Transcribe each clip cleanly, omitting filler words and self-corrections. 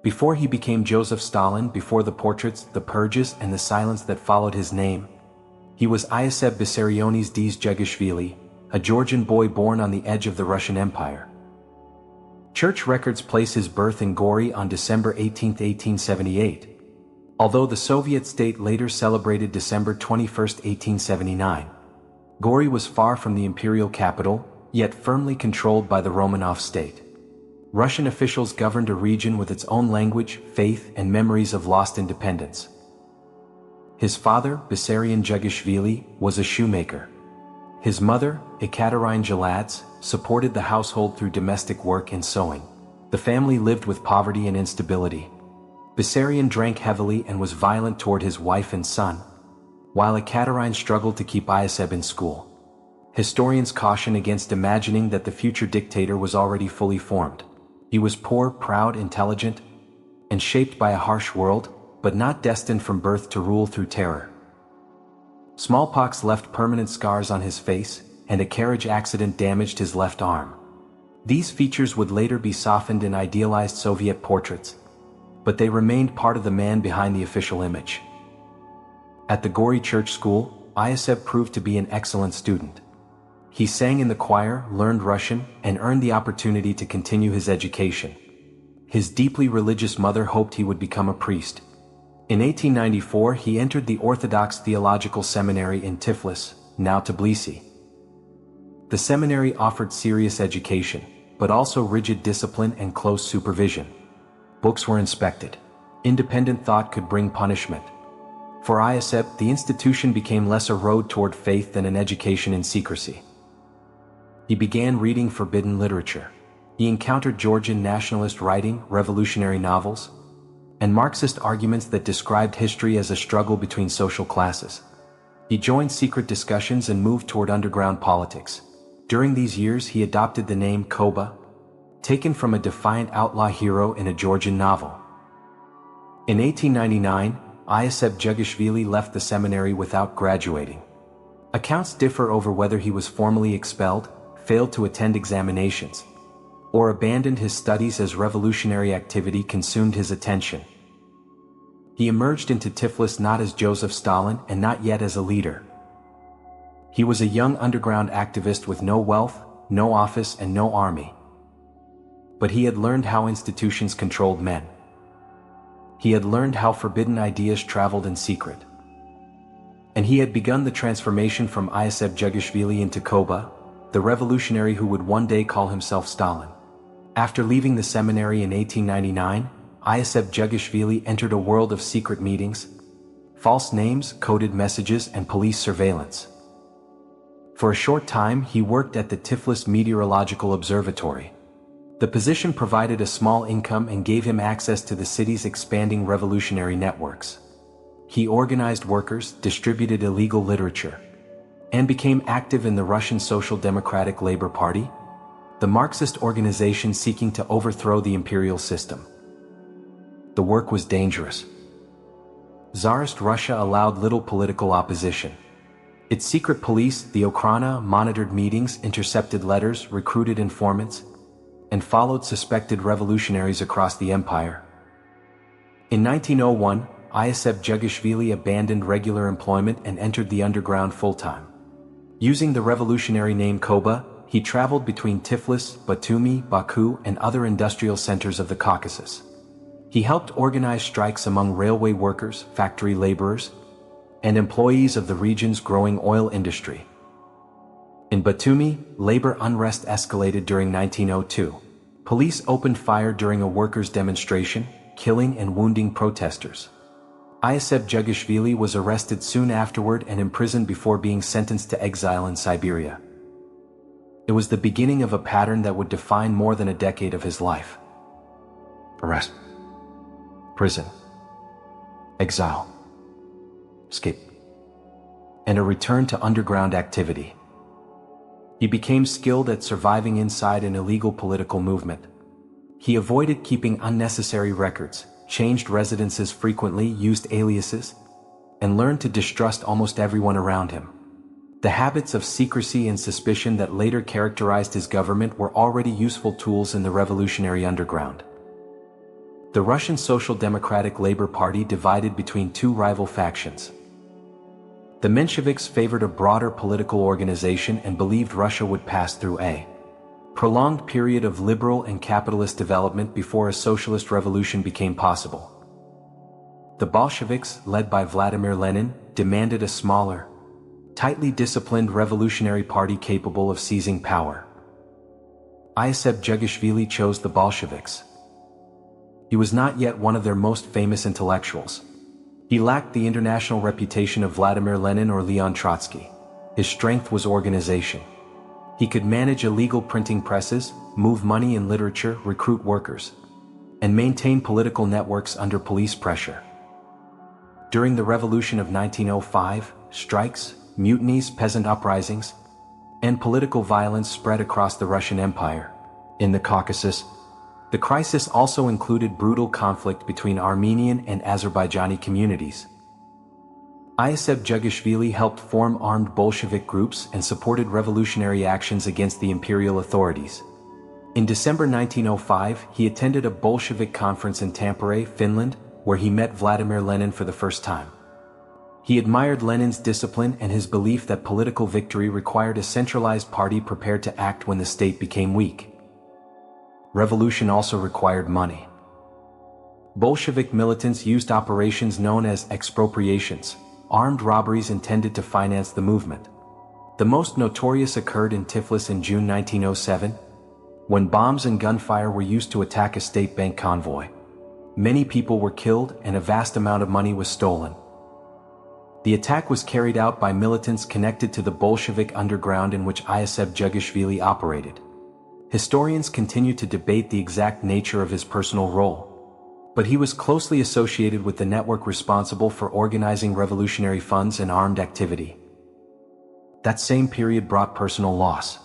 Before he became Joseph Stalin, before the portraits, the purges, and the silence that followed his name, he was Ioseb Vissarionis Dzhegishvili, a Georgian boy born on the edge of the Russian Empire. Church records place his birth in Gori on December 18, 1878, although the Soviet state later celebrated December 21, 1879. Gori was far from the imperial capital, yet firmly controlled by the Romanov state. Russian officials governed a region with its own language, faith, and memories of lost independence. His father, Vissarion Dzhegishvili, was a shoemaker. His mother, Ekaterine Geladze, supported the household through domestic work and sewing. The family lived with poverty and instability. Vissarion drank heavily and was violent toward his wife and son, while Ekaterine struggled to keep Ioseb in school. Historians caution against imagining that the future dictator was already fully formed. He was poor, proud, intelligent, and shaped by a harsh world, but not destined from birth to rule through terror. Smallpox left permanent scars on his face, and a carriage accident damaged his left arm. These features would later be softened in idealized Soviet portraits, but they remained part of the man behind the official image. At the Gori Church School, Ioseb proved to be an excellent student. He sang in the choir, learned Russian, and earned the opportunity to continue his education. His deeply religious mother hoped he would become a priest. In 1894, he entered the Orthodox Theological Seminary in Tiflis, now Tbilisi. The seminary offered serious education, but also rigid discipline and close supervision. Books were inspected. Independent thought could bring punishment. For Ioseb, the institution became less a road toward faith than an education in secrecy. He began reading forbidden literature. He encountered Georgian nationalist writing, revolutionary novels, and Marxist arguments that described history as a struggle between social classes. He joined secret discussions and moved toward underground politics. During these years, he adopted the name Koba, taken from a defiant outlaw hero in a Georgian novel. In 1899, Ioseb Dzhegishvili left the seminary without graduating. Accounts differ over whether he was formally expelled, failed to attend examinations, or abandoned his studies as revolutionary activity consumed his attention. He emerged into Tiflis not as Joseph Stalin and not yet as a leader. He was a young underground activist with no wealth, no office, and no army. But he had learned how institutions controlled men. He had learned how forbidden ideas traveled in secret. And he had begun the transformation from Ioseb Dzhegishvili into Koba, the revolutionary who would one day call himself Stalin. After leaving the seminary in 1899, Ioseb Dzhegishvili entered a world of secret meetings, false names, coded messages, and police surveillance. For a short time, he worked at the Tiflis Meteorological Observatory. The position provided a small income and gave him access to the city's expanding revolutionary networks. He organized workers, distributed illegal literature, and became active in the Russian Social Democratic Labor Party, the Marxist organization seeking to overthrow the imperial system. The work was dangerous. Tsarist Russia allowed little political opposition. Its secret police, the Okhrana, monitored meetings, intercepted letters, recruited informants, and followed suspected revolutionaries across the empire. In 1901, Ioseb Dzhegishvili abandoned regular employment and entered the underground full-time. Using the revolutionary name Koba, he traveled between Tiflis, Batumi, Baku, and other industrial centers of the Caucasus. He helped organize strikes among railway workers, factory laborers, and employees of the region's growing oil industry. In Batumi, labor unrest escalated during 1902. Police opened fire during a workers' demonstration, killing and wounding protesters. Ioseb Dzhegishvili was arrested soon afterward and imprisoned before being sentenced to exile in Siberia. It was the beginning of a pattern that would define more than a decade of his life. Arrest, prison, exile, escape, and a return to underground activity. He became skilled at surviving inside an illegal political movement. He avoided keeping unnecessary records, changed residences frequently, used aliases, and learned to distrust almost everyone around him. The habits of secrecy and suspicion that later characterized his government were already useful tools in the revolutionary underground. The Russian Social Democratic Labor Party divided between two rival factions. The Mensheviks favored a broader political organization and believed Russia would pass through a prolonged period of liberal and capitalist development before a socialist revolution became possible. The Bolsheviks, led by Vladimir Lenin, demanded a smaller, tightly disciplined revolutionary party capable of seizing power. Joseph Jugashvili chose the Bolsheviks. He was not yet one of their most famous intellectuals. He lacked the international reputation of Vladimir Lenin or Leon Trotsky. His strength was organization. He could manage illegal printing presses, move money in literature, recruit workers, and maintain political networks under police pressure. During the Revolution of 1905, strikes, mutinies, peasant uprisings, and political violence spread across the Russian Empire. In the Caucasus, the crisis also included brutal conflict between Armenian and Azerbaijani communities. Joseph Jugashvili helped form armed Bolshevik groups and supported revolutionary actions against the imperial authorities. In December 1905, he attended a Bolshevik conference in Tampere, Finland, where he met Vladimir Lenin for the first time. He admired Lenin's discipline and his belief that political victory required a centralized party prepared to act when the state became weak. Revolution also required money. Bolshevik militants used operations known as expropriations, armed robberies intended to finance the movement. The most notorious occurred in Tiflis in June 1907, when bombs and gunfire were used to attack a state bank convoy. Many people were killed and a vast amount of money was stolen. The attack was carried out by militants connected to the Bolshevik underground in which Joseph Jugashvili operated. Historians continue to debate the exact nature of his personal role, but he was closely associated with the network responsible for organizing revolutionary funds and armed activity. That same period brought personal loss.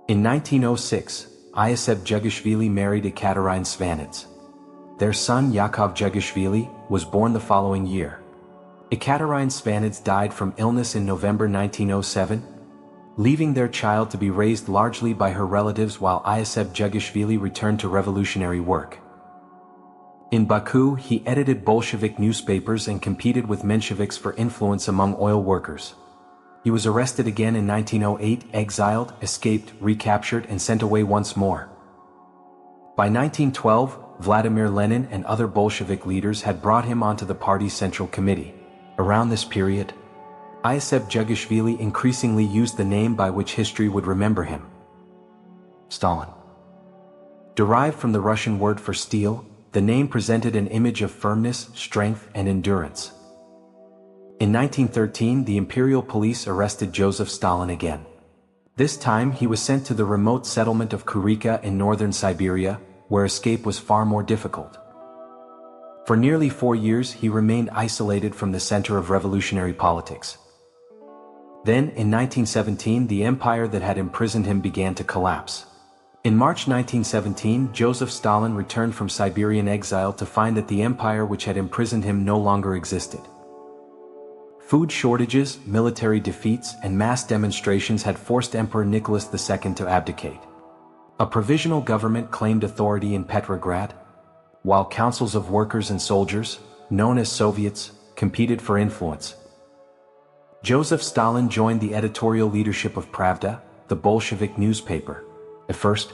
In 1906, Joseph Jugashvili married Ekaterina Svanidze. Their son Yakov Jugashvili was born the following year. Ekaterina Svanidze died from illness in November 1907, leaving their child to be raised largely by her relatives while Joseph Jugashvili returned to revolutionary work. In Baku, he edited Bolshevik newspapers and competed with Mensheviks for influence among oil workers. He was arrested again in 1908, exiled, escaped, recaptured, and sent away once more. By 1912, Vladimir Lenin and other Bolshevik leaders had brought him onto the party's Central Committee. Around this period, Joseph Jugashvili increasingly used the name by which history would remember him: Stalin. Derived from the Russian word for steel, the name presented an image of firmness, strength, and endurance. In 1913, the imperial police arrested Joseph Stalin again. This time he was sent to the remote settlement of Kurika in northern Siberia, where escape was far more difficult. For nearly 4 years he remained isolated from the center of revolutionary politics. Then, in 1917, the empire that had imprisoned him began to collapse. In March 1917, Joseph Stalin returned from Siberian exile to find that the empire which had imprisoned him no longer existed. Food shortages, military defeats, and mass demonstrations had forced Emperor Nicholas II to abdicate. A provisional government claimed authority in Petrograd, while councils of workers and soldiers, known as Soviets, competed for influence. Joseph Stalin joined the editorial leadership of Pravda, the Bolshevik newspaper. At first,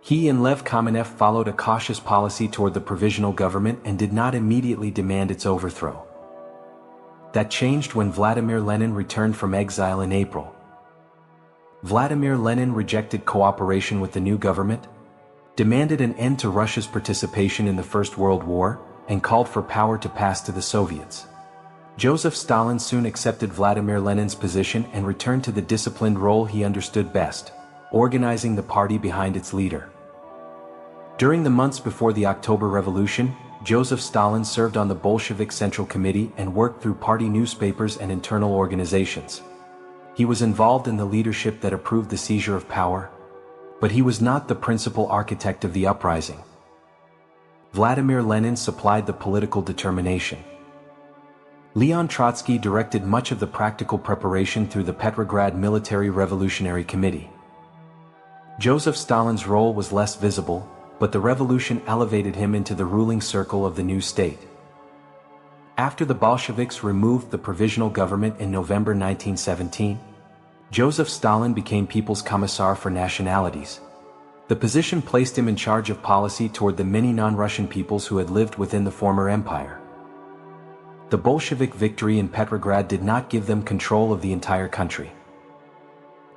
he and Lev Kamenev followed a cautious policy toward the provisional government and did not immediately demand its overthrow. That changed when Vladimir Lenin returned from exile in April. Vladimir Lenin rejected cooperation with the new government, demanded an end to Russia's participation in the First World War, and called for power to pass to the Soviets. Joseph Stalin soon accepted Vladimir Lenin's position and returned to the disciplined role he understood best: organizing the party behind its leader. During the months before the October Revolution, Joseph Stalin served on the Bolshevik Central Committee and worked through party newspapers and internal organizations. He was involved in the leadership that approved the seizure of power, but he was not the principal architect of the uprising. Vladimir Lenin supplied the political determination. Leon Trotsky directed much of the practical preparation through the Petrograd Military Revolutionary Committee. Joseph Stalin's role was less visible, but the revolution elevated him into the ruling circle of the new state. After the Bolsheviks removed the provisional government in November 1917, Joseph Stalin became People's Commissar for Nationalities. The position placed him in charge of policy toward the many non-Russian peoples who had lived within the former empire. The Bolshevik victory in Petrograd did not give them control of the entire country.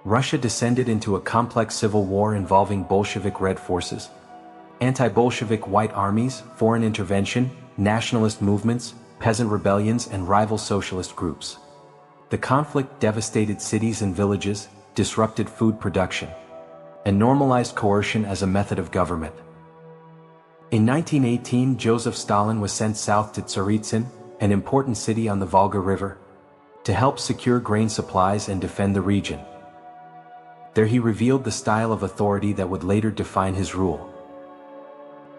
Russia descended into a complex civil war involving Bolshevik Red Forces, anti-Bolshevik White Armies, foreign intervention, nationalist movements, peasant rebellions, and rival socialist groups. The conflict devastated cities and villages, disrupted food production, and normalized coercion as a method of government. In 1918, Joseph Stalin was sent south to Tsaritsyn, an important city on the Volga River, to help secure grain supplies and defend the region. There he revealed the style of authority that would later define his rule.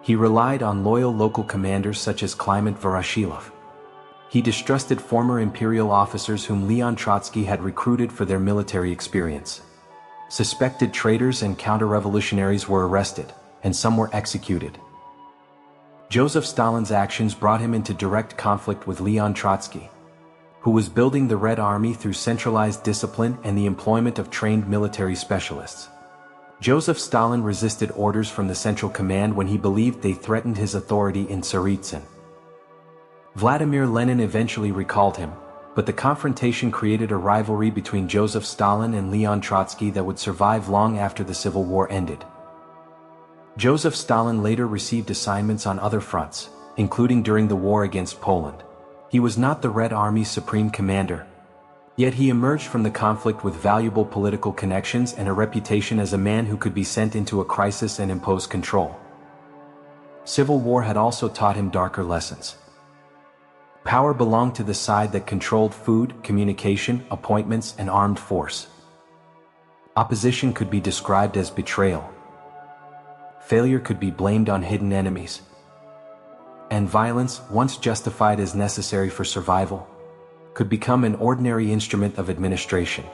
He relied on loyal local commanders such as Kliment Voroshilov. He distrusted former imperial officers whom Leon Trotsky had recruited for their military experience. Suspected traitors and counter-revolutionaries were arrested, and some were executed. Joseph Stalin's actions brought him into direct conflict with Leon Trotsky, who was building the Red Army through centralized discipline and the employment of trained military specialists. Joseph Stalin resisted orders from the Central Command when he believed they threatened his authority in Tsaritsyn. Vladimir Lenin eventually recalled him, but the confrontation created a rivalry between Joseph Stalin and Leon Trotsky that would survive long after the Civil War ended. Joseph Stalin later received assignments on other fronts, including during the war against Poland. He was not the Red Army's supreme commander, yet he emerged from the conflict with valuable political connections and a reputation as a man who could be sent into a crisis and impose control. Civil war had also taught him darker lessons. Power belonged to the side that controlled food, communication, appointments, and armed force. Opposition could be described as betrayal. Failure could be blamed on hidden enemies. And violence, once justified as necessary for survival, could become an ordinary instrument of administration.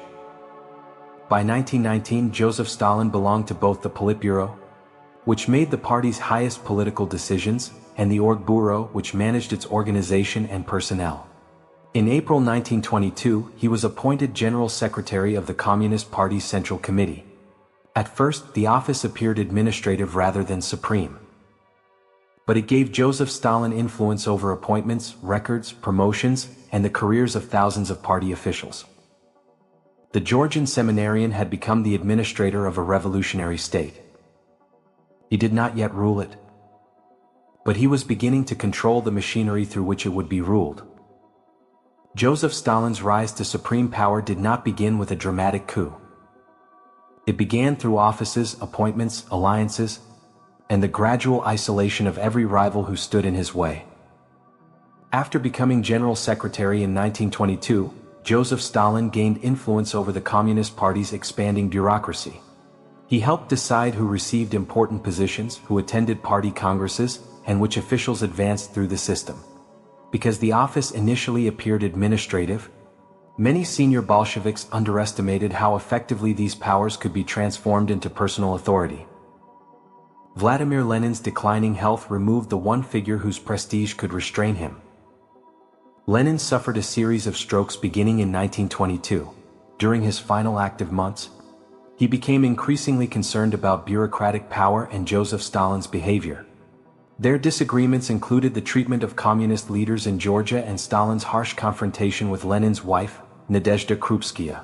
By 1919, Joseph Stalin belonged to both the Politburo, which made the party's highest political decisions, and the Orgburo, which managed its organization and personnel. In April 1922, he was appointed General Secretary of the Communist Party's Central Committee. At first, the office appeared administrative rather than supreme. But it gave Joseph Stalin influence over appointments, records, promotions, and the careers of thousands of party officials. The Georgian seminarian had become the administrator of a revolutionary state. He did not yet rule it, but he was beginning to control the machinery through which it would be ruled. Joseph Stalin's rise to supreme power did not begin with a dramatic coup. It began through offices, appointments, alliances, and the gradual isolation of every rival who stood in his way. After becoming General Secretary in 1922, Joseph Stalin gained influence over the Communist Party's expanding bureaucracy. He helped decide who received important positions, who attended party congresses, and which officials advanced through the system. Because the office initially appeared administrative, many senior Bolsheviks underestimated how effectively these powers could be transformed into personal authority. Vladimir Lenin's declining health removed the one figure whose prestige could restrain him. Lenin suffered a series of strokes beginning in 1922. During his final active months, he became increasingly concerned about bureaucratic power and Joseph Stalin's behavior. Their disagreements included the treatment of communist leaders in Georgia and Stalin's harsh confrontation with Lenin's wife, Nadezhda Krupskaya.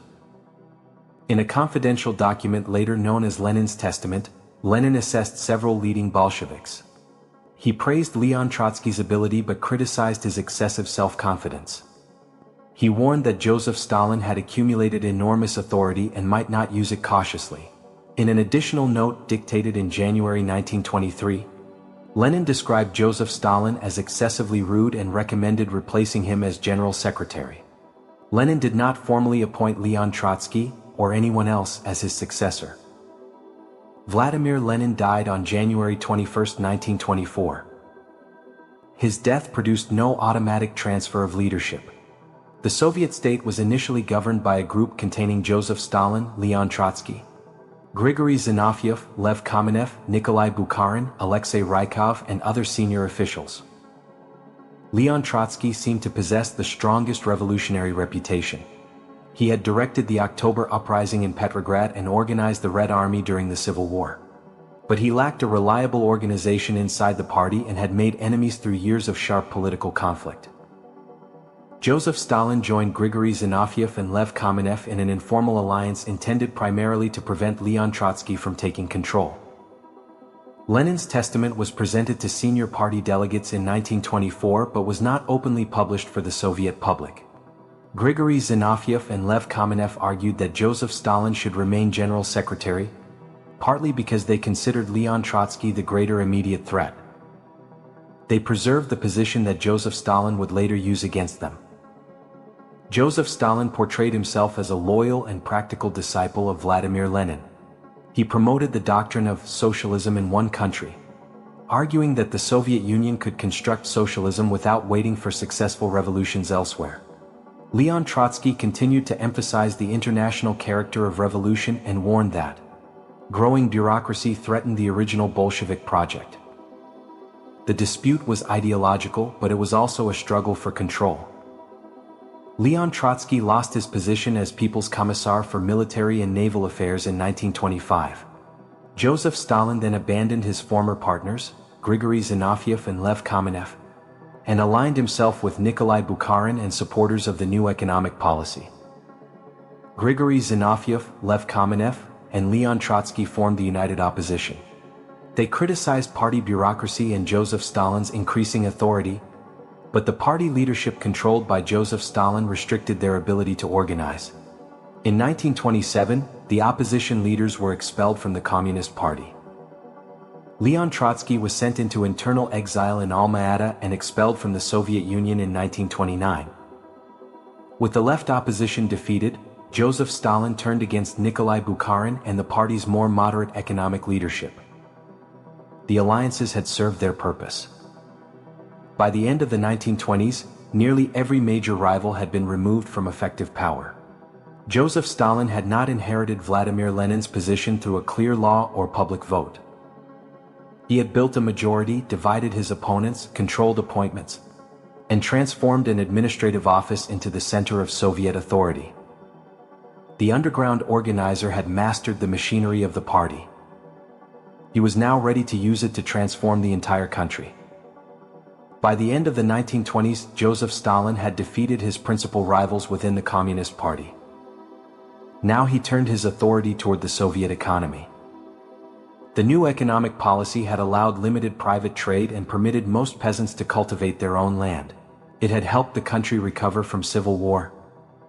In a confidential document later known as Lenin's Testament, Lenin assessed several leading Bolsheviks. He praised Leon Trotsky's ability but criticized his excessive self-confidence. He warned that Joseph Stalin had accumulated enormous authority and might not use it cautiously. In an additional note dictated in January 1923, Lenin described Joseph Stalin as excessively rude and recommended replacing him as General Secretary. Lenin did not formally appoint Leon Trotsky or anyone else as his successor. Vladimir Lenin died on January 21, 1924. His death produced no automatic transfer of leadership. The Soviet state was initially governed by a group containing Joseph Stalin, Leon Trotsky, Grigory Zinoviev, Lev Kamenev, Nikolai Bukharin, Alexei Rykov, and other senior officials. Leon Trotsky seemed to possess the strongest revolutionary reputation. He had directed the October uprising in Petrograd and organized the Red Army during the Civil War. But he lacked a reliable organization inside the party and had made enemies through years of sharp political conflict. Joseph Stalin joined Grigory Zinoviev and Lev Kamenev in an informal alliance intended primarily to prevent Leon Trotsky from taking control. Lenin's testament was presented to senior party delegates in 1924 but was not openly published for the Soviet public. Grigory Zinoviev and Lev Kamenev argued that Joseph Stalin should remain general secretary, partly because they considered Leon Trotsky the greater immediate threat. They preserved the position that Joseph Stalin would later use against them. Joseph Stalin portrayed himself as a loyal and practical disciple of Vladimir Lenin. He promoted the doctrine of socialism in one country, arguing that the Soviet Union could construct socialism without waiting for successful revolutions elsewhere. Leon Trotsky continued to emphasize the international character of revolution and warned that growing bureaucracy threatened the original Bolshevik project. The dispute was ideological, but it was also a struggle for control. Leon Trotsky lost his position as People's Commissar for Military and Naval Affairs in 1925. Joseph Stalin then abandoned his former partners, Grigory Zinoviev and Lev Kamenev, and aligned himself with Nikolai Bukharin and supporters of the new economic policy. Grigory Zinoviev, Lev Kamenev, and Leon Trotsky formed the United Opposition. They criticized party bureaucracy and Joseph Stalin's increasing authority, but the party leadership controlled by Joseph Stalin restricted their ability to organize. In 1927, the opposition leaders were expelled from the Communist Party. Leon Trotsky was sent into internal exile in Alma-Ata and expelled from the Soviet Union in 1929. With the left opposition defeated, Joseph Stalin turned against Nikolai Bukharin and the party's more moderate economic leadership. The alliances had served their purpose. By the end of the 1920s, nearly every major rival had been removed from effective power. Joseph Stalin had not inherited Vladimir Lenin's position through a clear law or public vote. He had built a majority, divided his opponents, controlled appointments, and transformed an administrative office into the center of Soviet authority. The underground organizer had mastered the machinery of the party. He was now ready to use it to transform the entire country. By the end of the 1920s, Joseph Stalin had defeated his principal rivals within the Communist Party. Now he turned his authority toward the Soviet economy. The new economic policy had allowed limited private trade and permitted most peasants to cultivate their own land. It had helped the country recover from civil war.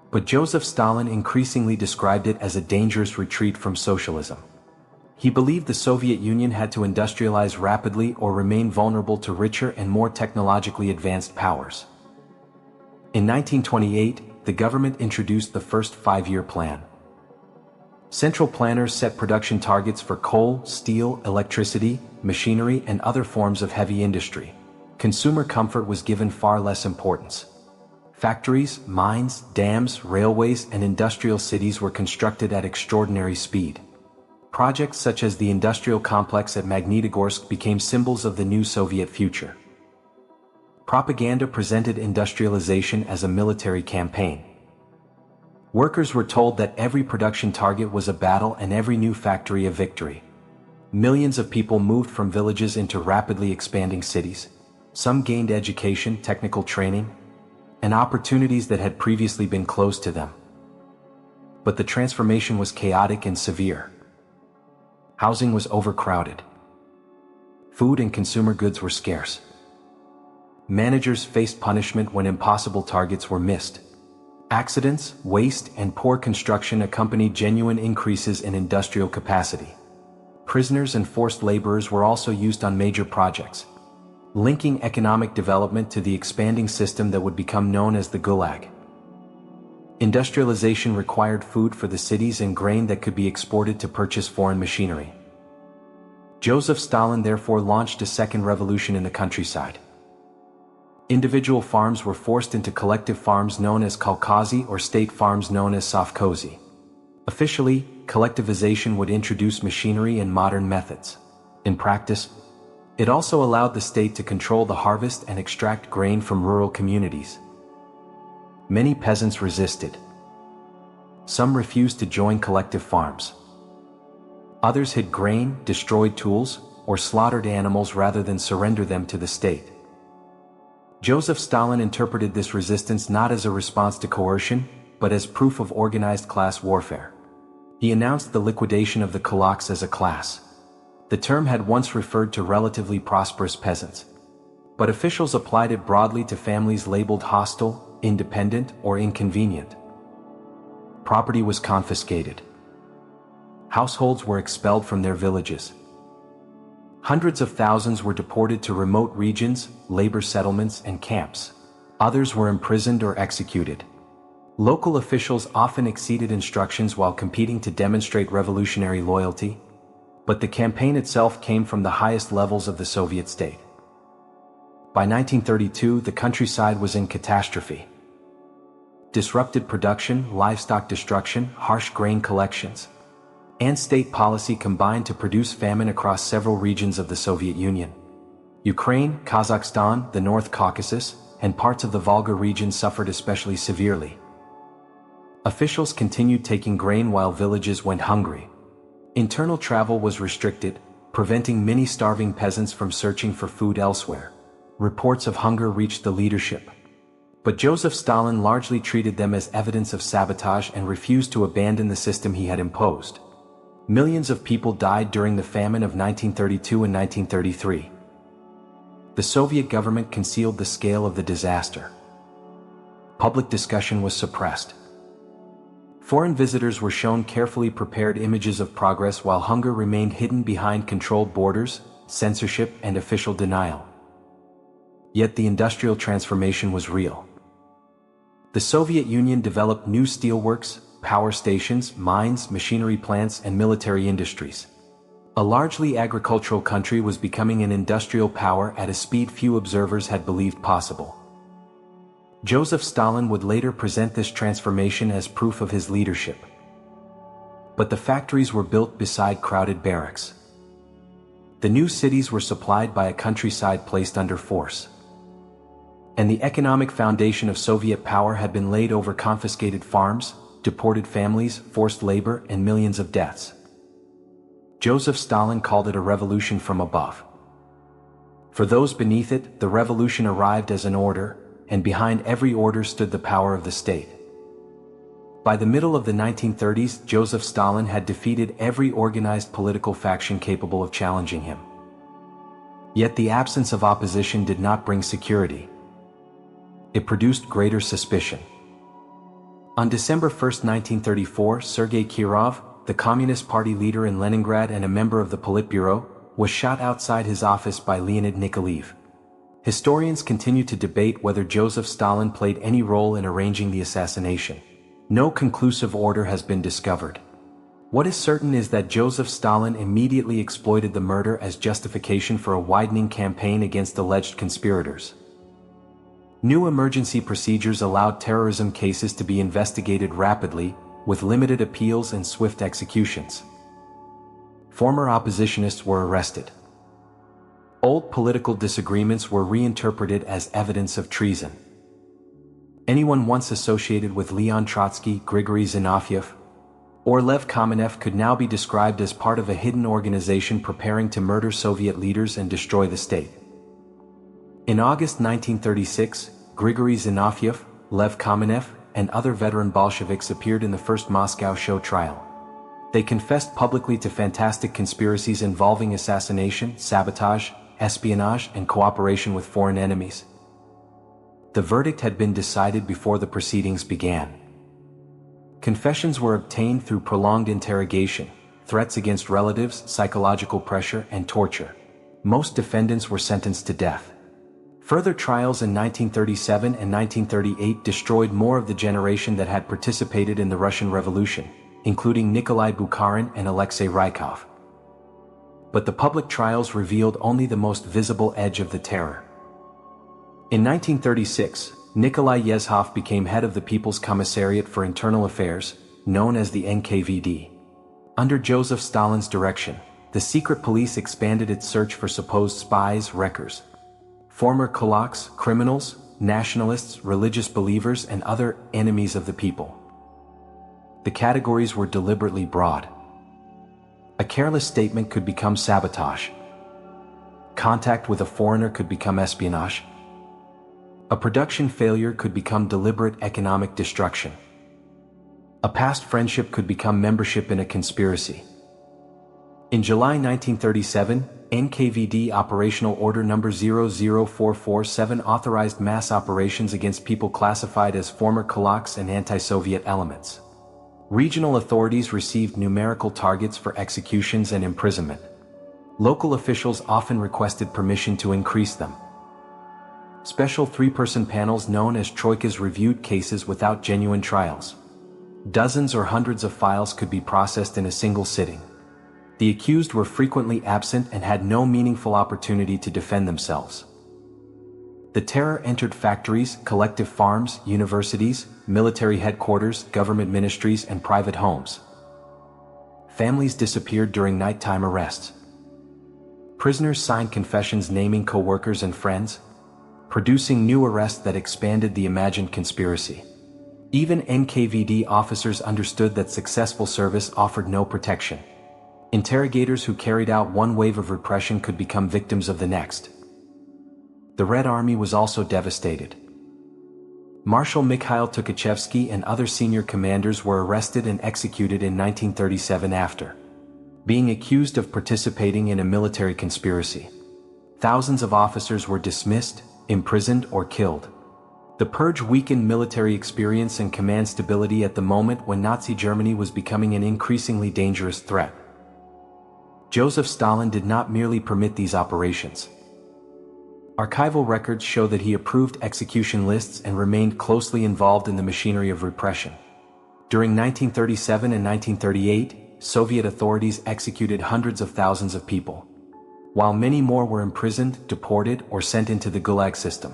But Joseph Stalin increasingly described it as a dangerous retreat from socialism. He believed the Soviet Union had to industrialize rapidly or remain vulnerable to richer and more technologically advanced powers. In 1928, the government introduced the first five-year plan. Central planners set production targets for coal, steel, electricity, machinery, and other forms of heavy industry. Consumer comfort was given far less importance. Factories, mines, dams, railways, and industrial cities were constructed at extraordinary speed. Projects such as the industrial complex at Magnitogorsk became symbols of the new Soviet future. Propaganda presented industrialization as a military campaign. Workers were told that every production target was a battle and every new factory a victory. Millions of people moved from villages into rapidly expanding cities. Some gained education, technical training, and opportunities that had previously been closed to them. But the transformation was chaotic and severe. Housing was overcrowded. Food and consumer goods were scarce. Managers faced punishment when impossible targets were missed. Accidents, waste, and poor construction accompanied genuine increases in industrial capacity. Prisoners and forced laborers were also used on major projects, linking economic development to the expanding system that would become known as the Gulag. Industrialization required food for the cities and grain that could be exported to purchase foreign machinery. Joseph Stalin therefore launched a second revolution in the countryside. Individual farms were forced into collective farms known as kolkhozy or state farms known as sovkhozy. Officially, collectivization would introduce machinery and modern methods. In practice, it also allowed the state to control the harvest and extract grain from rural communities. Many peasants resisted. Some refused to join collective farms. Others hid grain, destroyed tools, or slaughtered animals rather than surrender them to the state. Joseph Stalin interpreted this resistance not as a response to coercion, but as proof of organized class warfare. He announced the liquidation of the kulaks as a class. The term had once referred to relatively prosperous peasants, but officials applied it broadly to families labeled hostile, independent, or inconvenient. Property was confiscated. Households were expelled from their villages. Hundreds of thousands were deported to remote regions, labor settlements, and camps. Others were imprisoned or executed. Local officials often exceeded instructions while competing to demonstrate revolutionary loyalty, but the campaign itself came from the highest levels of the Soviet state. By 1932, the countryside was in catastrophe. Disrupted production, livestock destruction, harsh grain collections, and state policy combined to produce famine across several regions of the Soviet Union. Ukraine, Kazakhstan, the North Caucasus, and parts of the Volga region suffered especially severely. Officials continued taking grain while villages went hungry. Internal travel was restricted, preventing many starving peasants from searching for food elsewhere. Reports of hunger reached the leadership, but Joseph Stalin largely treated them as evidence of sabotage and refused to abandon the system he had imposed. Millions of people died during the famine of 1932 and 1933. The Soviet government concealed the scale of the disaster. Public discussion was suppressed. Foreign visitors were shown carefully prepared images of progress while hunger remained hidden behind controlled borders, censorship, and official denial. Yet the industrial transformation was real. The Soviet Union developed new steelworks, power stations, mines, machinery plants, and military industries. A largely agricultural country was becoming an industrial power at a speed few observers had believed possible. Joseph Stalin would later present this transformation as proof of his leadership. But the factories were built beside crowded barracks. The new cities were supplied by a countryside placed under force. And the economic foundation of Soviet power had been laid over confiscated farms, deported families, forced labor, and millions of deaths. Joseph Stalin called it a revolution from above. For those beneath it, the revolution arrived as an order, and behind every order stood the power of the state. By the middle of the 1930s, Joseph Stalin had defeated every organized political faction capable of challenging him. Yet the absence of opposition did not bring security. It produced greater suspicion. On December 1, 1934, Sergei Kirov, the Communist Party leader in Leningrad and a member of the Politburo, was shot outside his office by Leonid Nikolaev. Historians continue to debate whether Joseph Stalin played any role in arranging the assassination. No conclusive order has been discovered. What is certain is that Joseph Stalin immediately exploited the murder as justification for a widening campaign against alleged conspirators. New emergency procedures allowed terrorism cases to be investigated rapidly, with limited appeals and swift executions. Former oppositionists were arrested. Old political disagreements were reinterpreted as evidence of treason. Anyone once associated with Leon Trotsky, Grigory Zinoviev, or Lev Kamenev could now be described as part of a hidden organization preparing to murder Soviet leaders and destroy the state. In August 1936, Grigory Zinoviev, Lev Kamenev, and other veteran Bolsheviks appeared in the first Moscow show trial. They confessed publicly to fantastic conspiracies involving assassination, sabotage, espionage, and cooperation with foreign enemies. The verdict had been decided before the proceedings began. Confessions were obtained through prolonged interrogation, threats against relatives, psychological pressure, and torture. Most defendants were sentenced to death. Further trials in 1937 and 1938 destroyed more of the generation that had participated in the Russian Revolution, including Nikolai Bukharin and Alexei Rykov. But the public trials revealed only the most visible edge of the terror. In 1936, Nikolai Yezhov became head of the People's Commissariat for Internal Affairs, known as the NKVD. Under Joseph Stalin's direction, the secret police expanded its search for supposed spies, wreckers, former kulaks, criminals, nationalists, religious believers, and other enemies of the people. The categories were deliberately broad. A careless statement could become sabotage. Contact with a foreigner could become espionage. A production failure could become deliberate economic destruction. A past friendship could become membership in a conspiracy. In July 1937, NKVD Operational Order No. 00447 authorized mass operations against people classified as former kulaks and anti-Soviet elements. Regional authorities received numerical targets for executions and imprisonment. Local officials often requested permission to increase them. Special three-person panels known as troikas reviewed cases without genuine trials. Dozens or hundreds of files could be processed in a single sitting. The accused were frequently absent and had no meaningful opportunity to defend themselves. The terror entered factories, collective farms, universities, military headquarters, government ministries, and private homes. Families disappeared during nighttime arrests. Prisoners signed confessions naming co-workers and friends, producing new arrests that expanded the imagined conspiracy. Even NKVD officers understood that successful service offered no protection. Interrogators who carried out one wave of repression could become victims of the next. The Red Army was also devastated. Marshal Mikhail Tukhachevsky and other senior commanders were arrested and executed in 1937 after being accused of participating in a military conspiracy. Thousands of officers were dismissed, imprisoned, or killed. The purge weakened military experience and command stability at the moment when Nazi Germany was becoming an increasingly dangerous threat. Joseph Stalin did not merely permit these operations. Archival records show that he approved execution lists and remained closely involved in the machinery of repression. During 1937 and 1938, Soviet authorities executed hundreds of thousands of people, while many more were imprisoned, deported, or sent into the Gulag system.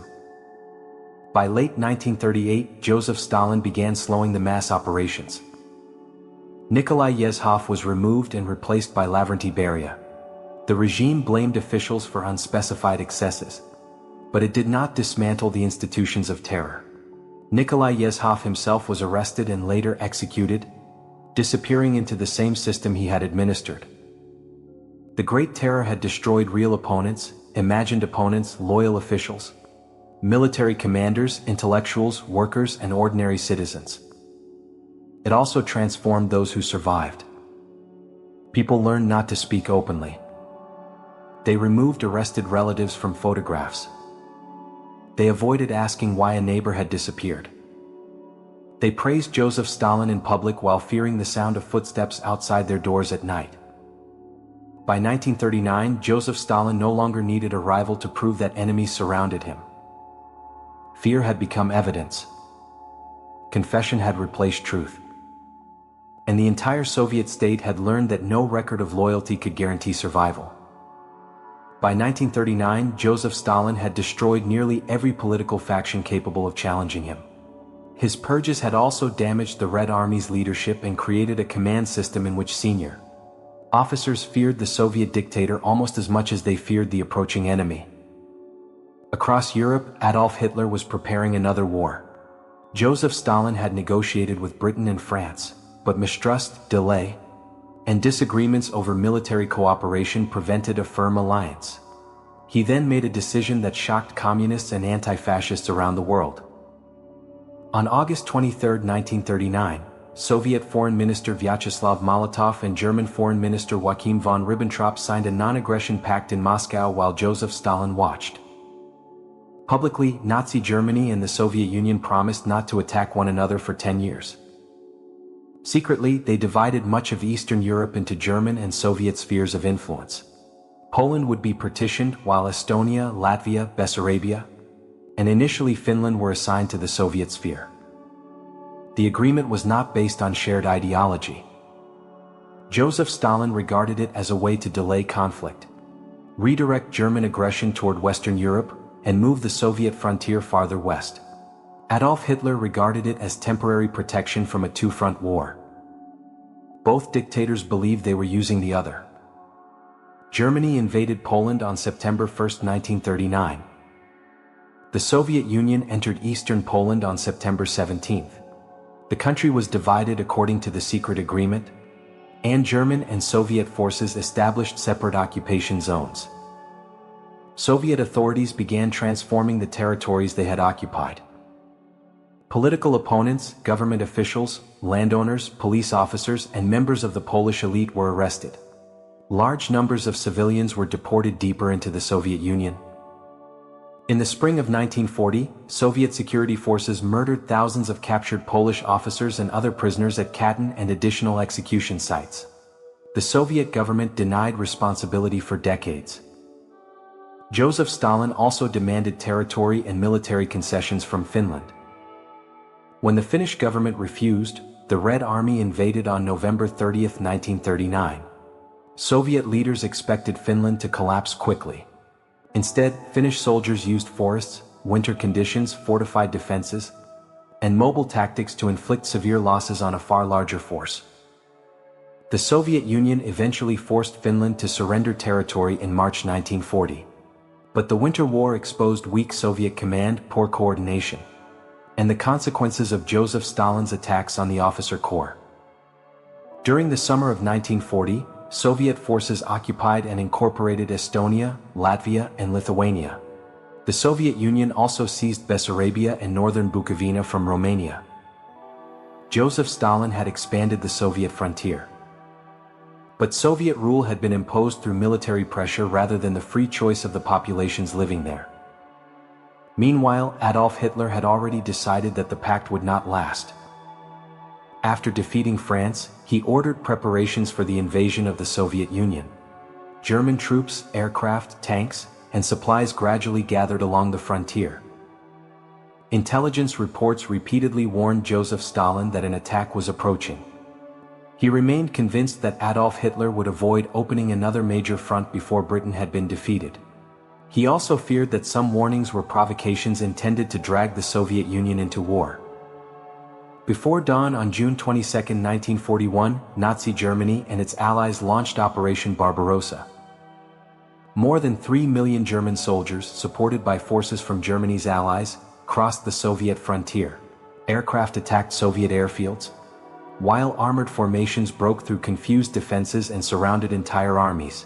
By late 1938, Joseph Stalin began slowing the mass operations. Nikolai Yezhov was removed and replaced by Lavrentiy Beria. The regime blamed officials for unspecified excesses, but it did not dismantle the institutions of terror. Nikolai Yezhov himself was arrested and later executed, disappearing into the same system he had administered. The Great Terror had destroyed real opponents, imagined opponents, loyal officials, military commanders, intellectuals, workers, and ordinary citizens. It also transformed those who survived. People learned not to speak openly. They removed arrested relatives from photographs. They avoided asking why a neighbor had disappeared. They praised Joseph Stalin in public while fearing the sound of footsteps outside their doors at night. By 1939, Joseph Stalin no longer needed a rival to prove that enemies surrounded him. Fear had become evidence. Confession had replaced truth. And the entire Soviet state had learned that no record of loyalty could guarantee survival. By 1939, Joseph Stalin had destroyed nearly every political faction capable of challenging him. His purges had also damaged the Red Army's leadership and created a command system in which senior officers feared the Soviet dictator almost as much as they feared the approaching enemy. Across Europe, Adolf Hitler was preparing another war. Joseph Stalin had negotiated with Britain and France, but mistrust, delay, and disagreements over military cooperation prevented a firm alliance. He then made a decision that shocked communists and anti-fascists around the world. On August 23, 1939, Soviet Foreign Minister Vyacheslav Molotov and German Foreign Minister Joachim von Ribbentrop signed a non-aggression pact in Moscow while Joseph Stalin watched. Publicly, Nazi Germany and the Soviet Union promised not to attack one another for 10 years. Secretly, they divided much of Eastern Europe into German and Soviet spheres of influence. Poland would be partitioned, while Estonia, Latvia, Bessarabia, and initially Finland were assigned to the Soviet sphere. The agreement was not based on shared ideology. Joseph Stalin regarded it as a way to delay conflict, redirect German aggression toward Western Europe, and move the Soviet frontier farther west. Adolf Hitler regarded it as temporary protection from a two-front war. Both dictators believed they were using the other. Germany invaded Poland on September 1, 1939. The Soviet Union entered eastern Poland on September 17. The country was divided according to the secret agreement, and German and Soviet forces established separate occupation zones. Soviet authorities began transforming the territories they had occupied. Political opponents, government officials, landowners, police officers, and members of the Polish elite were arrested. Large numbers of civilians were deported deeper into the Soviet Union. In the spring of 1940, Soviet security forces murdered thousands of captured Polish officers and other prisoners at Katyn and additional execution sites. The Soviet government denied responsibility for decades. Joseph Stalin also demanded territory and military concessions from Finland. When the Finnish government refused, the Red Army invaded on November 30, 1939. Soviet leaders expected Finland to collapse quickly. Instead, Finnish soldiers used forests, winter conditions, fortified defenses, and mobile tactics to inflict severe losses on a far larger force. The Soviet Union eventually forced Finland to surrender territory in March 1940. But the Winter War exposed weak Soviet command, poor coordination, and the consequences of Joseph Stalin's attacks on the officer corps. During the summer of 1940, Soviet forces occupied and incorporated Estonia, Latvia, and Lithuania. The Soviet Union also seized Bessarabia and northern Bukovina from Romania. Joseph Stalin had expanded the Soviet frontier. But Soviet rule had been imposed through military pressure rather than the free choice of the populations living there. Meanwhile, Adolf Hitler had already decided that the pact would not last. After defeating France, he ordered preparations for the invasion of the Soviet Union. German troops, aircraft, tanks, and supplies gradually gathered along the frontier. Intelligence reports repeatedly warned Joseph Stalin that an attack was approaching. He remained convinced that Adolf Hitler would avoid opening another major front before Britain had been defeated. He also feared that some warnings were provocations intended to drag the Soviet Union into war. Before dawn on June 22, 1941, Nazi Germany and its allies launched Operation Barbarossa. More than 3 million German soldiers, supported by forces from Germany's allies, crossed the Soviet frontier. Aircraft attacked Soviet airfields, while armored formations broke through confused defenses and surrounded entire armies.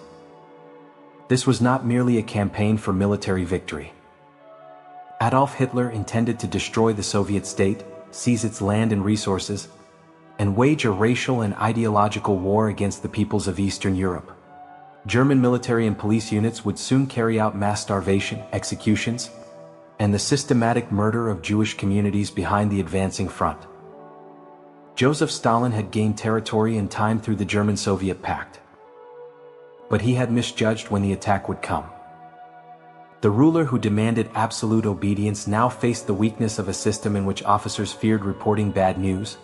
This was not merely a campaign for military victory. Adolf Hitler intended to destroy the Soviet state, seize its land and resources, and wage a racial and ideological war against the peoples of Eastern Europe. German military and police units would soon carry out mass starvation, executions, and the systematic murder of Jewish communities behind the advancing front. Joseph Stalin had gained territory and time through the German-Soviet pact. But he had misjudged when the attack would come. The ruler who demanded absolute obedience now faced the weakness of a system in which officers feared reporting bad news,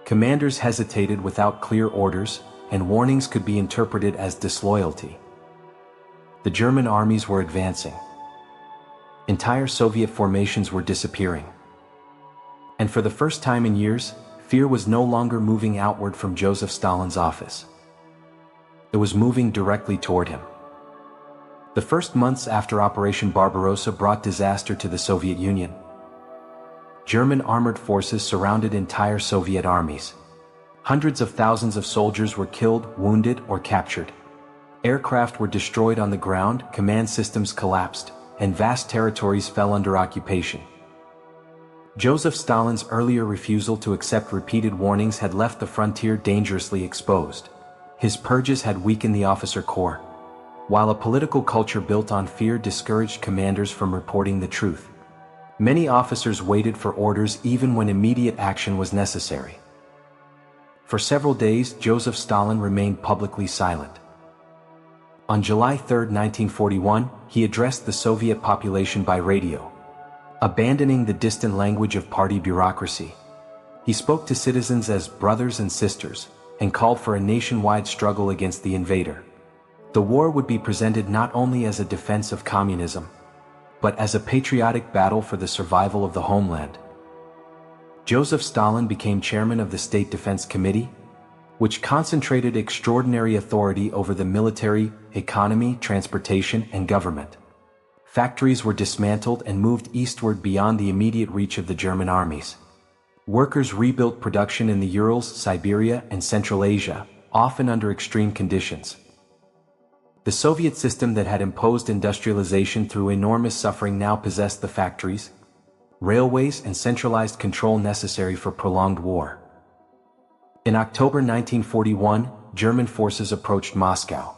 commanders hesitated without clear orders, and warnings could be interpreted as disloyalty. The German armies were advancing. Entire Soviet formations were disappearing. And for the first time in years, fear was no longer moving outward from Joseph Stalin's office. It was moving directly toward him. The first months after Operation Barbarossa brought disaster to the Soviet Union. German armored forces surrounded entire Soviet armies. Hundreds of thousands of soldiers were killed, wounded, or captured. Aircraft were destroyed on the ground, command systems collapsed, and vast territories fell under occupation. Joseph Stalin's earlier refusal to accept repeated warnings had left the frontier dangerously exposed. His purges had weakened the officer corps, while a political culture built on fear discouraged commanders from reporting the truth. Many officers waited for orders even when immediate action was necessary. For several days, Joseph Stalin remained publicly silent. On July 3, 1941, he addressed the Soviet population by radio, abandoning the distant language of party bureaucracy. He spoke to citizens as brothers and sisters, and called for a nationwide struggle against the invader. The war would be presented not only as a defense of communism, but as a patriotic battle for the survival of the homeland. Joseph Stalin became chairman of the State Defense Committee, which concentrated extraordinary authority over the military, economy, transportation, and government. Factories were dismantled and moved eastward beyond the immediate reach of the German armies. Workers rebuilt production in the Urals, Siberia, and Central Asia, often under extreme conditions. The Soviet system that had imposed industrialization through enormous suffering now possessed the factories, railways, and centralized control necessary for prolonged war. In October 1941, German forces approached Moscow.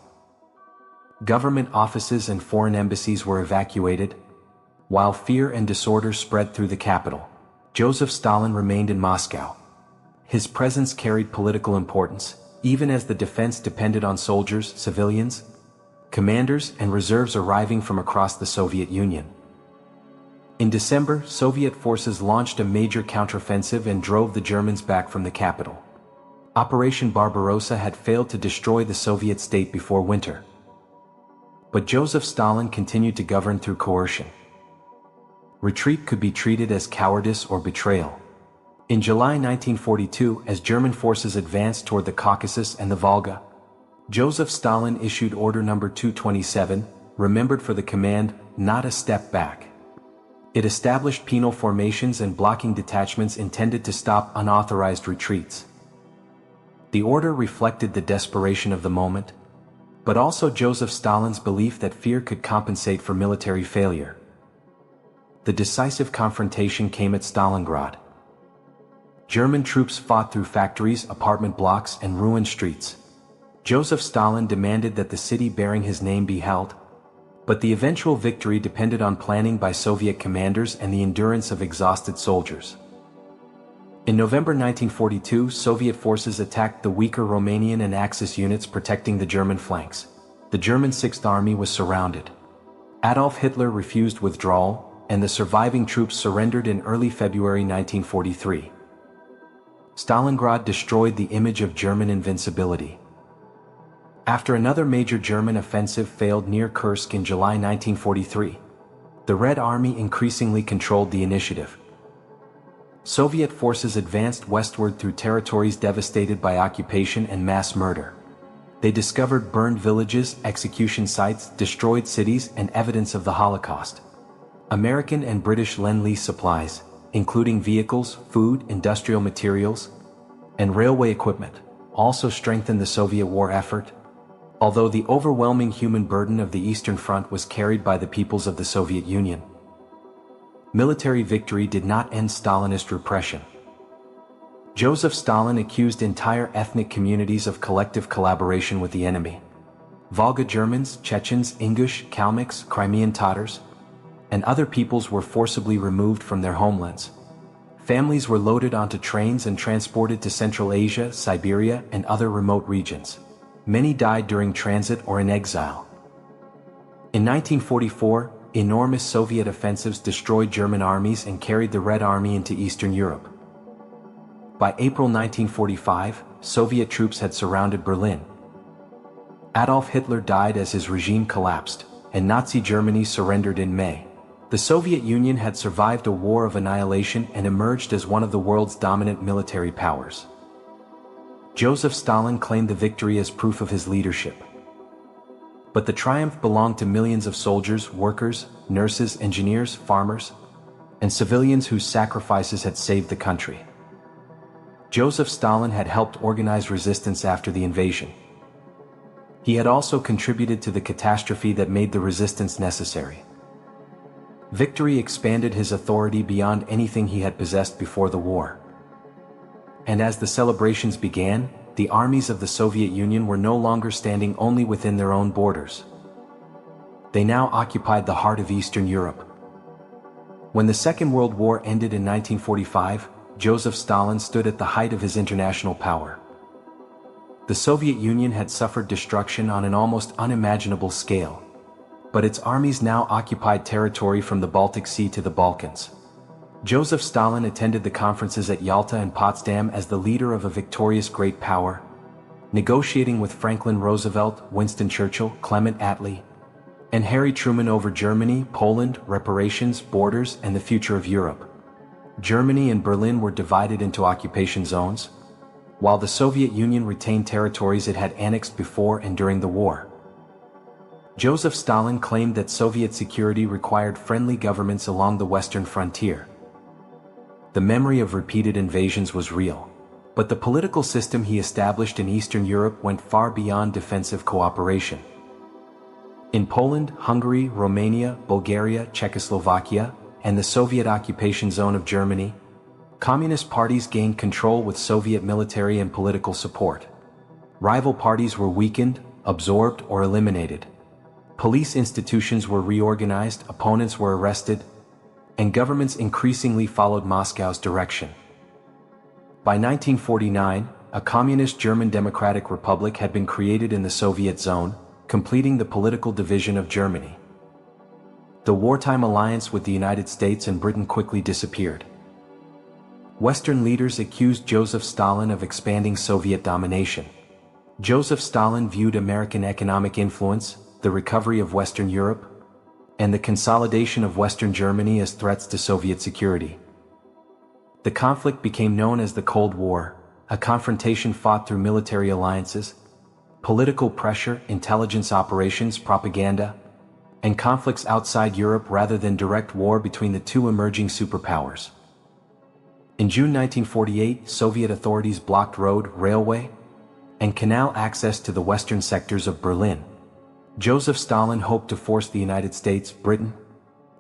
Government offices and foreign embassies were evacuated, while fear and disorder spread through the capital. Joseph Stalin remained in Moscow. His presence carried political importance, even as the defense depended on soldiers, civilians, commanders, and reserves arriving from across the Soviet Union. In December, Soviet forces launched a major counteroffensive and drove the Germans back from the capital. Operation Barbarossa had failed to destroy the Soviet state before winter. But Joseph Stalin continued to govern through coercion. Retreat could be treated as cowardice or betrayal. In July 1942, as German forces advanced toward the Caucasus and the Volga, Joseph Stalin issued Order No. 227, remembered for the command, "Not a step back." It established penal formations and blocking detachments intended to stop unauthorized retreats. The order reflected the desperation of the moment, but also Joseph Stalin's belief that fear could compensate for military failure. The decisive confrontation came at Stalingrad. German troops fought through factories, apartment blocks, and ruined streets. Joseph Stalin demanded that the city bearing his name be held, but the eventual victory depended on planning by Soviet commanders and the endurance of exhausted soldiers. In November 1942, Soviet forces attacked the weaker Romanian and Axis units protecting the German flanks. The German Sixth Army was surrounded. Adolf Hitler refused withdrawal, and the surviving troops surrendered in early February 1943. Stalingrad destroyed the image of German invincibility. After another major German offensive failed near Kursk in July 1943, the Red Army increasingly controlled the initiative. Soviet forces advanced westward through territories devastated by occupation and mass murder. They discovered burned villages, execution sites, destroyed cities, and evidence of the Holocaust. American and British Lend-Lease supplies, including vehicles, food, industrial materials, and railway equipment, also strengthened the Soviet war effort. Although the overwhelming human burden of the Eastern Front was carried by the peoples of the Soviet Union, military victory did not end Stalinist repression. Joseph Stalin accused entire ethnic communities of collective collaboration with the enemy. Volga Germans, Chechens, Ingush, Kalmyks, Crimean Tatars, and other peoples were forcibly removed from their homelands. Families were loaded onto trains and transported to Central Asia, Siberia, and other remote regions. Many died during transit or in exile. In 1944, enormous Soviet offensives destroyed German armies and carried the Red Army into Eastern Europe. By April 1945, Soviet troops had surrounded Berlin. Adolf Hitler died as his regime collapsed, and Nazi Germany surrendered in May. The Soviet Union had survived a war of annihilation and emerged as one of the world's dominant military powers. Joseph Stalin claimed the victory as proof of his leadership. But the triumph belonged to millions of soldiers, workers, nurses, engineers, farmers, and civilians whose sacrifices had saved the country. Joseph Stalin had helped organize resistance after the invasion. He had also contributed to the catastrophe that made the resistance necessary. Victory expanded his authority beyond anything he had possessed before the war. And as the celebrations began, the armies of the Soviet Union were no longer standing only within their own borders. They now occupied the heart of Eastern Europe. When the Second World War ended in 1945, Joseph Stalin stood at the height of his international power. The Soviet Union had suffered destruction on an almost unimaginable scale, but its armies now occupied territory from the Baltic Sea to the Balkans. Joseph Stalin attended the conferences at Yalta and Potsdam as the leader of a victorious great power, negotiating with Franklin Roosevelt, Winston Churchill, Clement Attlee, and Harry Truman over Germany, Poland, reparations, borders, and the future of Europe. Germany and Berlin were divided into occupation zones, while the Soviet Union retained territories it had annexed before and during the war. Joseph Stalin claimed that Soviet security required friendly governments along the western frontier. The memory of repeated invasions was real, but the political system he established in Eastern Europe went far beyond defensive cooperation. In Poland, Hungary, Romania, Bulgaria, Czechoslovakia, and the Soviet occupation zone of Germany, communist parties gained control with Soviet military and political support. Rival parties were weakened, absorbed, or eliminated. Police institutions were reorganized, opponents were arrested, and governments increasingly followed Moscow's direction. By 1949, a communist German Democratic Republic had been created in the Soviet zone, completing the political division of Germany. The wartime alliance with the United States and Britain quickly disappeared. Western leaders accused Joseph Stalin of expanding Soviet domination. Joseph Stalin viewed American economic influence, the recovery of Western Europe, and the consolidation of Western Germany as threats to Soviet security. The conflict became known as the Cold War, a confrontation fought through military alliances, political pressure, intelligence operations, propaganda, and conflicts outside Europe rather than direct war between the two emerging superpowers. In June 1948, Soviet authorities blocked road, railway, and canal access to the western sectors of Berlin. Joseph Stalin hoped to force the United States, Britain,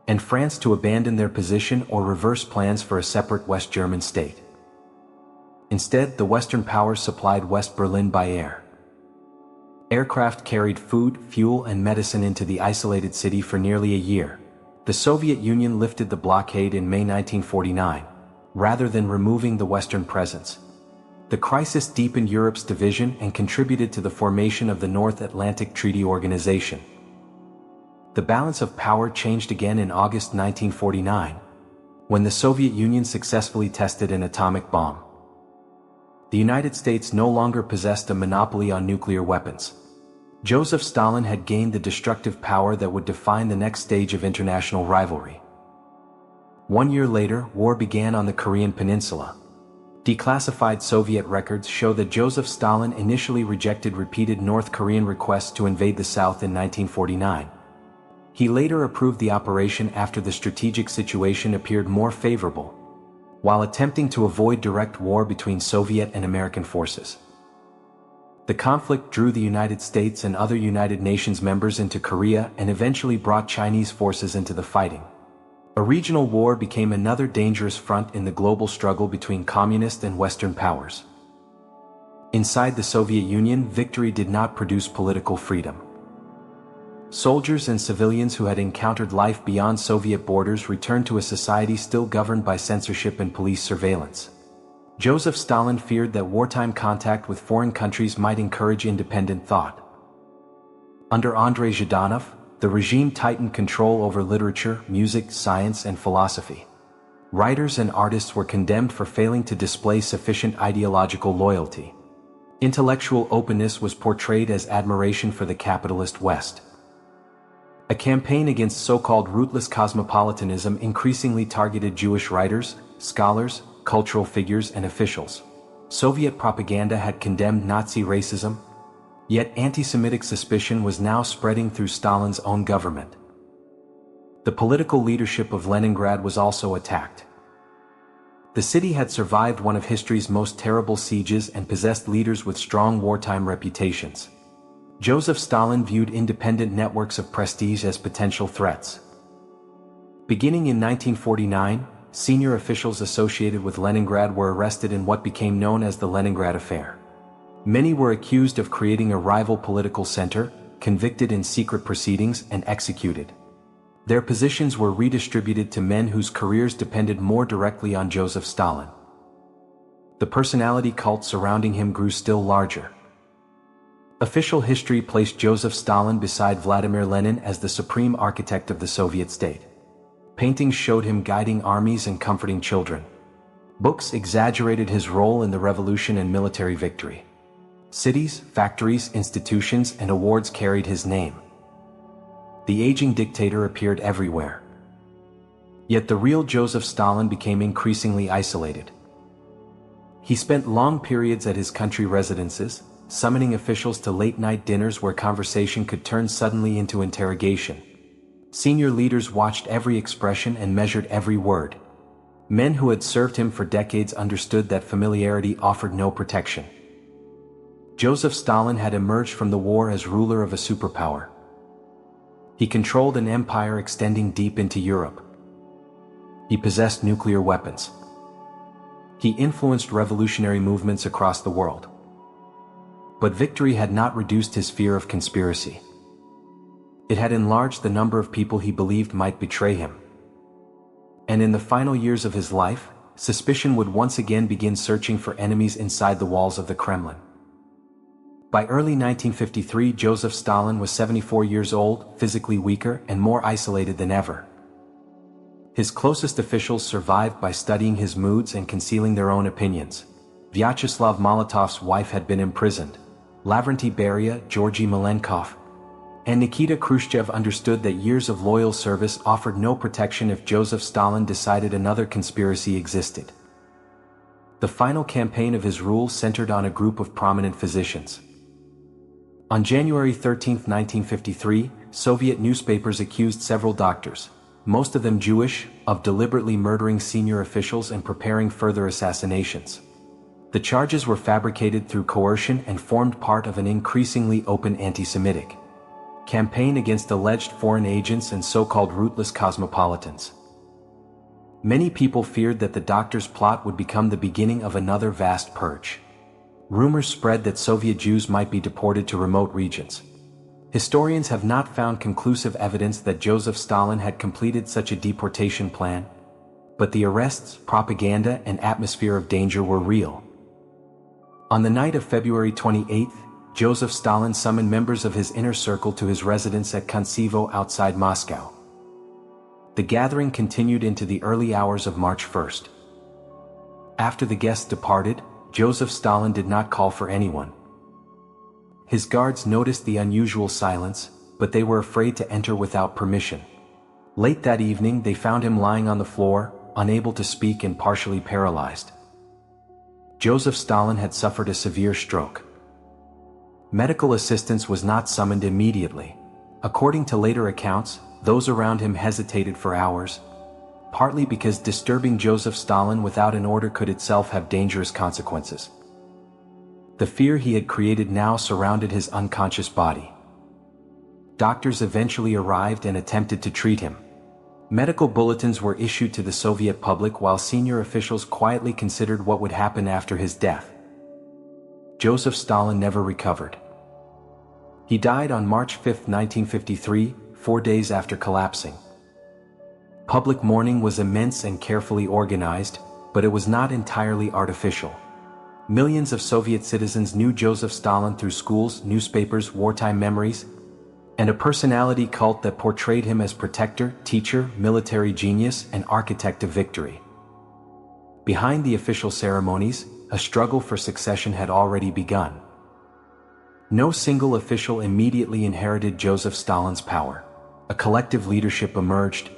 and France to abandon their position or reverse plans for a separate West German state. Instead, the Western powers supplied West Berlin by air. Aircraft carried food, fuel, and medicine into the isolated city for nearly a year. The Soviet Union lifted the blockade in May 1949, rather than removing the Western presence. The crisis deepened Europe's division and contributed to the formation of the North Atlantic Treaty Organization. The balance of power changed again in August 1949, when the Soviet Union successfully tested an atomic bomb. The United States no longer possessed a monopoly on nuclear weapons. Joseph Stalin had gained the destructive power that would define the next stage of international rivalry. 1 year later, war began on the Korean Peninsula. Declassified Soviet records show that Joseph Stalin initially rejected repeated North Korean requests to invade the South in 1949. He later approved the operation after the strategic situation appeared more favorable, while attempting to avoid direct war between Soviet and American forces. The conflict drew the United States and other United Nations members into Korea and eventually brought Chinese forces into the fighting. A regional war became another dangerous front in the global struggle between communist and Western powers. Inside the Soviet Union, victory did not produce political freedom. Soldiers and civilians who had encountered life beyond Soviet borders returned to a society still governed by censorship and police surveillance. Joseph Stalin feared that wartime contact with foreign countries might encourage independent thought. Under Andrei Zhdanov, the regime tightened control over literature, music, science, and philosophy. Writers and artists were condemned for failing to display sufficient ideological loyalty. Intellectual openness was portrayed as admiration for the capitalist West. A campaign against so-called rootless cosmopolitanism increasingly targeted Jewish writers, scholars, cultural figures, and officials. Soviet propaganda had condemned Nazi racism, yet anti-Semitic suspicion was now spreading through Stalin's own government. The political leadership of Leningrad was also attacked. The city had survived one of history's most terrible sieges and possessed leaders with strong wartime reputations. Joseph Stalin viewed independent networks of prestige as potential threats. Beginning in 1949, senior officials associated with Leningrad were arrested in what became known as the Leningrad Affair. Many were accused of creating a rival political center, convicted in secret proceedings, and executed. Their positions were redistributed to men whose careers depended more directly on Joseph Stalin. The personality cult surrounding him grew still larger. Official history placed Joseph Stalin beside Vladimir Lenin as the supreme architect of the Soviet state. Paintings showed him guiding armies and comforting children. Books exaggerated his role in the revolution and military victory. Cities, factories, institutions, and awards carried his name. The aging dictator appeared everywhere. Yet the real Joseph Stalin became increasingly isolated. He spent long periods at his country residences, summoning officials to late-night dinners where conversation could turn suddenly into interrogation. Senior leaders watched every expression and measured every word. Men who had served him for decades understood that familiarity offered no protection. Joseph Stalin had emerged from the war as ruler of a superpower. He controlled an empire extending deep into Europe. He possessed nuclear weapons. He influenced revolutionary movements across the world. But victory had not reduced his fear of conspiracy. It had enlarged the number of people he believed might betray him. And in the final years of his life, suspicion would once again begin searching for enemies inside the walls of the Kremlin. By early 1953, Joseph Stalin was 74 years old, physically weaker and more isolated than ever. His closest officials survived by studying his moods and concealing their own opinions. Vyacheslav Molotov's wife had been imprisoned. Lavrentiy Beria, Georgy Malenkov, and Nikita Khrushchev understood that years of loyal service offered no protection if Joseph Stalin decided another conspiracy existed. The final campaign of his rule centered on a group of prominent physicians. On January 13, 1953, Soviet newspapers accused several doctors, most of them Jewish, of deliberately murdering senior officials and preparing further assassinations. The charges were fabricated through coercion and formed part of an increasingly open anti-Semitic campaign against alleged foreign agents and so-called rootless cosmopolitans. Many people feared that the doctors' plot would become the beginning of another vast purge. Rumors spread that Soviet Jews might be deported to remote regions. Historians have not found conclusive evidence that Joseph Stalin had completed such a deportation plan, but the arrests, propaganda, and atmosphere of danger were real. On the night of February 28, Joseph Stalin summoned members of his inner circle to his residence at Kontsivo outside Moscow. The gathering continued into the early hours of March 1st. After the guests departed, Joseph Stalin did not call for anyone. His guards noticed the unusual silence, but they were afraid to enter without permission. Late that evening, they found him lying on the floor, unable to speak and partially paralyzed. Joseph Stalin had suffered a severe stroke. Medical assistance was not summoned immediately. According to later accounts, those around him hesitated for hours, partly because disturbing Joseph Stalin without an order could itself have dangerous consequences. The fear he had created now surrounded his unconscious body. Doctors eventually arrived and attempted to treat him. Medical bulletins were issued to the Soviet public while senior officials quietly considered what would happen after his death. Joseph Stalin never recovered. He died on March 5, 1953, 4 days after collapsing. Public mourning was immense and carefully organized, but it was not entirely artificial. Millions of Soviet citizens knew Joseph Stalin through schools, newspapers, wartime memories, and a personality cult that portrayed him as protector, teacher, military genius, and architect of victory. Behind the official ceremonies, a struggle for succession had already begun. No single official immediately inherited Joseph Stalin's power. A collective leadership emerged,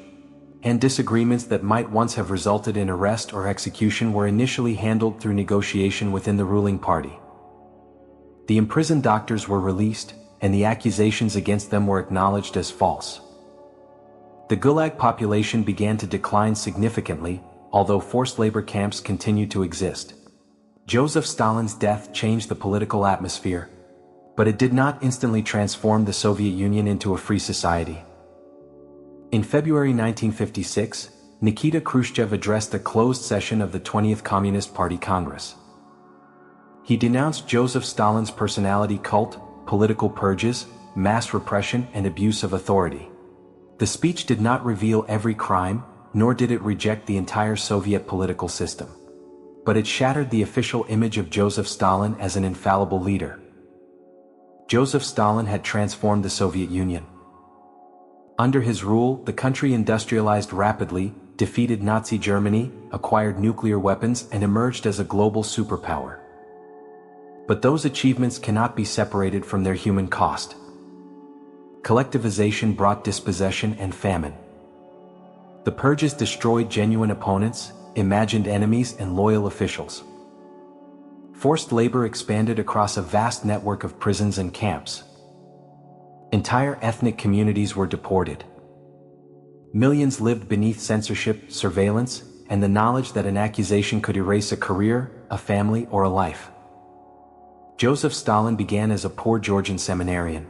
and disagreements that might once have resulted in arrest or execution were initially handled through negotiation within the ruling party. The imprisoned doctors were released, and the accusations against them were acknowledged as false. The Gulag population began to decline significantly, although forced labor camps continued to exist. Joseph Stalin's death changed the political atmosphere, but it did not instantly transform the Soviet Union into a free society. In February 1956, Nikita Khrushchev addressed a closed session of the 20th Communist Party Congress. He denounced Joseph Stalin's personality cult, political purges, mass repression, and abuse of authority. The speech did not reveal every crime, nor did it reject the entire Soviet political system. But it shattered the official image of Joseph Stalin as an infallible leader. Joseph Stalin had transformed the Soviet Union. Under his rule, the country industrialized rapidly, defeated Nazi Germany, acquired nuclear weapons, and emerged as a global superpower. But those achievements cannot be separated from their human cost. Collectivization brought dispossession and famine. The purges destroyed genuine opponents, imagined enemies, and loyal officials. Forced labor expanded across a vast network of prisons and camps. Entire ethnic communities were deported. Millions lived beneath censorship, surveillance, and the knowledge that an accusation could erase a career, a family, or a life. Joseph Stalin began as a poor Georgian seminarian.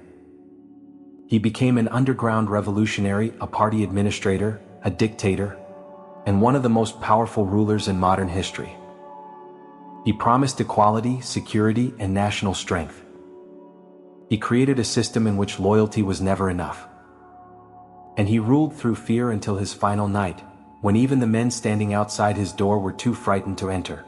He became an underground revolutionary, a party administrator, a dictator, and one of the most powerful rulers in modern history. He promised equality, security, and national strength. He created a system in which loyalty was never enough. And he ruled through fear until his final night, when even the men standing outside his door were too frightened to enter.